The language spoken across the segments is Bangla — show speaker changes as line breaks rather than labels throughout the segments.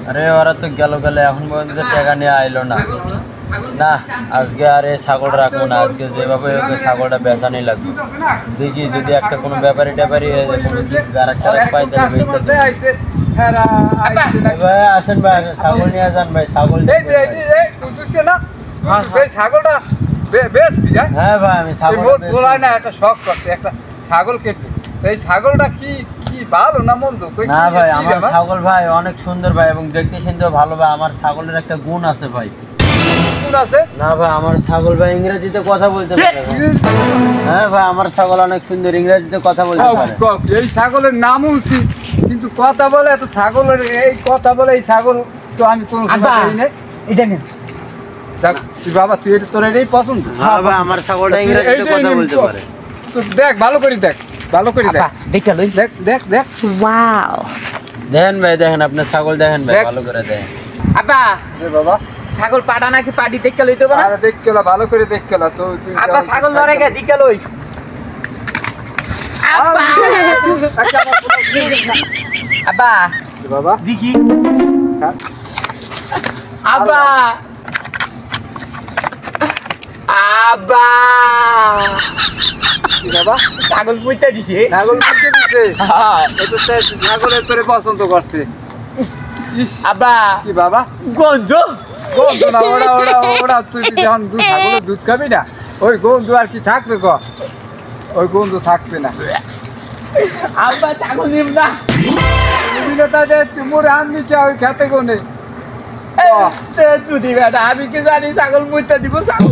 আরে ওরা তো গেল এখন পর্যন্ত টাকা নিয়ে আইলো না। না আজকে আর এই ছাগল রাখবো না, আজকে যেভাবে ওকে ছাগলটা বেচানি লাগবে। দেখি যদি একটা কোনো ব্যাপারী ট্যাপারি পাই তাহলে ভাই আসেন ভাই, ছাগল নিয়ে যান ভাই। ছাগল
ছাগলটা
হ্যাঁ ভাই আমি ছাগল
বলাই না, একটা শখ করছে একটা ছাগল কেটে। এই ছাগলটা কি কি ভালো না মন্দ?
না ভাই আমার ছাগল ভাই অনেক সুন্দর ভাই, এবং দেখতে শুনতেও ভালো ভাই। আমার ছাগলের একটা গুণ আছে ভাই।
গুণ আছে?
না ভাই আমার ছাগল ভাই ইংরেজিতে কথা বলতে পারে। হ্যাঁ ভাই আমার ছাগল অনেক সুন্দর, ইংরেজিতে কথা বলতে পারে।
এই ছাগলের নামও উচিত, কিন্তু কথা বলে এত ছাগলের এই কথা বলে এই ছাগল তো আমি কোনো সময় নাই। এটা নেই তুই বাবা, তুই এটা তোর এটাই পছন্দ?
হ্যাঁ ভাই আমার ছাগলটা ইংরেজিতে কথা বলতে পারে।
তো দেখ ভালো করে দেখ, ভালো করে দেখ,
দেখে লই,
দেখ দেখ দেখ।
ওয়াও
দেখেন ভাই, দেখেন আপনার ছাগল দেখেন ভাই, ভালো করে দেখেন।
আব্বা
এ বাবা
ছাগল পাটা নাকি পাটি দেখে লইতে হবে না?
আরে দেখ কেলা, ভালো করে দেখ কেলা। তো তুই
আব্বা ছাগল লড়ে গে দেখে লই। আব্বা আব্বা
বাবা
দেখি
হ্যাঁ
আব্বা আব্বা
বাবা
ছাগল পুইতা দিছে।
ছাগল কিনতে দিছে? হ্যাঁ এটা তো ছাগলের তোরে পছন্দ করছে।
আব্বা
কি বাবা
গন্ধ
গন্ধ না, ওরা ওরা ওরা তুই যখন দুধ ছাগলের দুধ খাবি না, ওই গন্ধ আর কি থাকবে ক? ওই গন্ধ থাকবে না।
আব্বা ছাগল নিব না।
মোরে আনবি কে ওই খেতে কোনে?
তুই বেটা আমি কি জানি ছাগল মুইতা দিব? ছাগল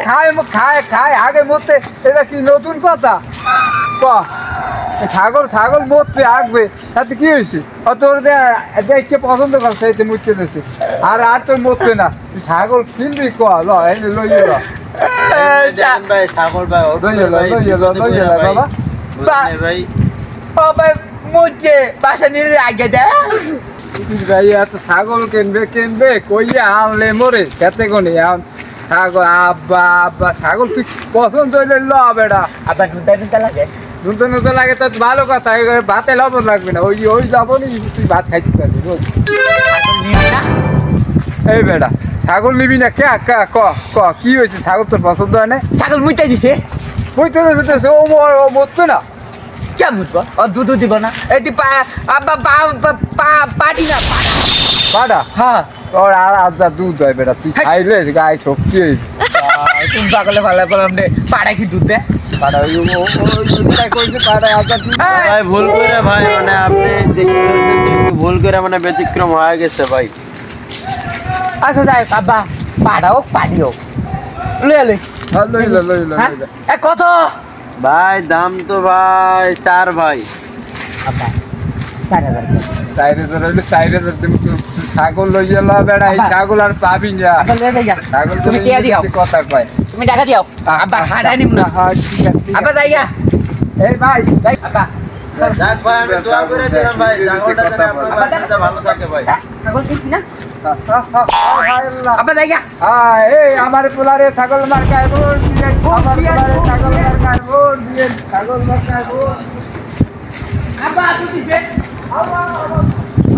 খায় খায় খায় আগে মরতে, এটা কি নতুন কথা? ক ছাগল ছাগল মরতে আগবে, তাতে কি হয়েছে? তোর দেখে পছন্দ করছে, এতে মুচ্ছে দিয়েছে। আর আর তোর মরতে না, তুই ছাগল কিনবি ক? লইয়ে ল
ভাই ছাগল ভাই
বাবা
ভাই
ভাই মুচ্ছে বাসা নিয়ে আগে দে।
ভাই এত ছাগল কিনবে কিনবে কইয়া আনলে মরে খেতে কোনে? ছাগল আব্বা আব্বা ছাগল তুই পছন্দ হইলে ল বেটা।
আব্বা দুধটা লাগে,
নতুন নতুন লাগে তো ভালো কথা, ভাতে লবণ লাগবে না, ওই ওই লবণই তুই ভাত খাইতে পারবি রোজ। এই বেটা ছাগল নিবি না কে? ক ক কি হয়েছে? ছাগল তোর পছন্দ হয় না?
ছাগল মুইতা দিছে।
বুঝতে দিতেছে ও মরছে না?
কে মুতবো? ও দুধ দিব না? এটি আব্বা পাটি না
পাটা?
হ্যাঁ
ওর আর আজার দুধ হয় বেটা, তুই খাইলে গায়ে শক্তি হয়েছে।
তুমি পাগলে ভালো বললাম রে, পাড়া কি দুধ দে?
পাটা ওই কইছে পাটা আজার দুধ।
ভাই ভুল করে ভাই, মানে আপনি ভুল করে মানে ব্যতিক্রম হয়ে গেছে ভাই।
আচ্ছা যাই আব্বা, পাড়া হোক পাটি হোক লই কত
ভাই? দাম তো ভাই 4 ভাই।
আব্বা 4000
ছাগল লইয়া ল বেড়া, এই ছাগল আর পাবি না। ছাগল
তুমি টিয়া দিও,
কথা কয়,
তুমি টাকা দিও। আব্বা হাঁটাই নিব না। আব্বা যাইগা
এই ভাই
যাই আব্বা।
যাক ভাই আমি দোয়া করে দিলাম ভাই, ছাগলটা যেন আপনার বাড়িতে ভালো থাকে ভাই।
ছাগল কিনছি না আব্বা যাইগা।
এই আমার পোলারে ছাগল মার খায় বোন দিয়ে, আমার পোলারে ছাগল মার খায় বোন দিয়ে, ছাগল মার খায় বোন।
আব্বা তুই দিবে
আব্বা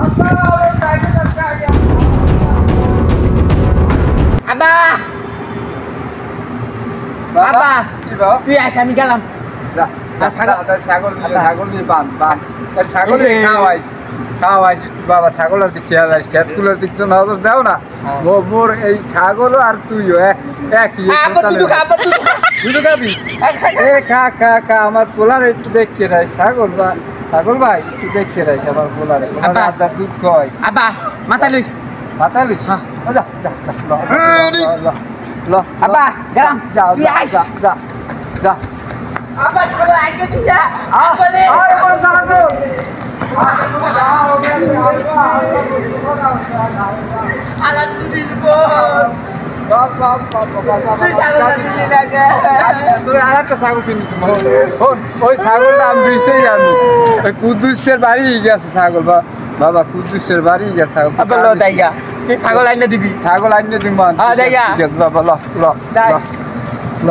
আব্বা ওরে টাইমে লাগছে আগে।
আব্বা আব্বা
কি বাবা?
তুই আস আমি গেলাম।
ছাগল নিয়ে বান বান ছাগল খাওয়াইস বাবা। ছাগল আর দিক খেয়াল রাখিস, খেতগুলোর দিক তো নজর দাও না। মোর এই ছাগল আর তুইও একই। দুটো খাবি? এ খা খা খা, আমার পোলার একটু দেখতে রাখিস। ছাগল ভাই একটু দেখতে রাখিস আমার পোলারে। আজার দুধ খাওয়াইস।
আব্বা মাথা লইস,
মাথা লইস? যা যা ল
আব্বা গেলাম।
যা
তুই আইস।
যা যা যা।
আব্বা ছাগল আইকে তুই যা। আব্বা রে আলা তুই দিবো
ওই ছাগলটা আমি দিয়েই জানি। ওই কুদ্দুসের বাড়ি গেছে ছাগল বাবা, কুদ্দুসের বাড়ি গেছে
ছাগল আইনে দিবি?
ছাগল আইনে দিব বাবা। ল ল ল ল।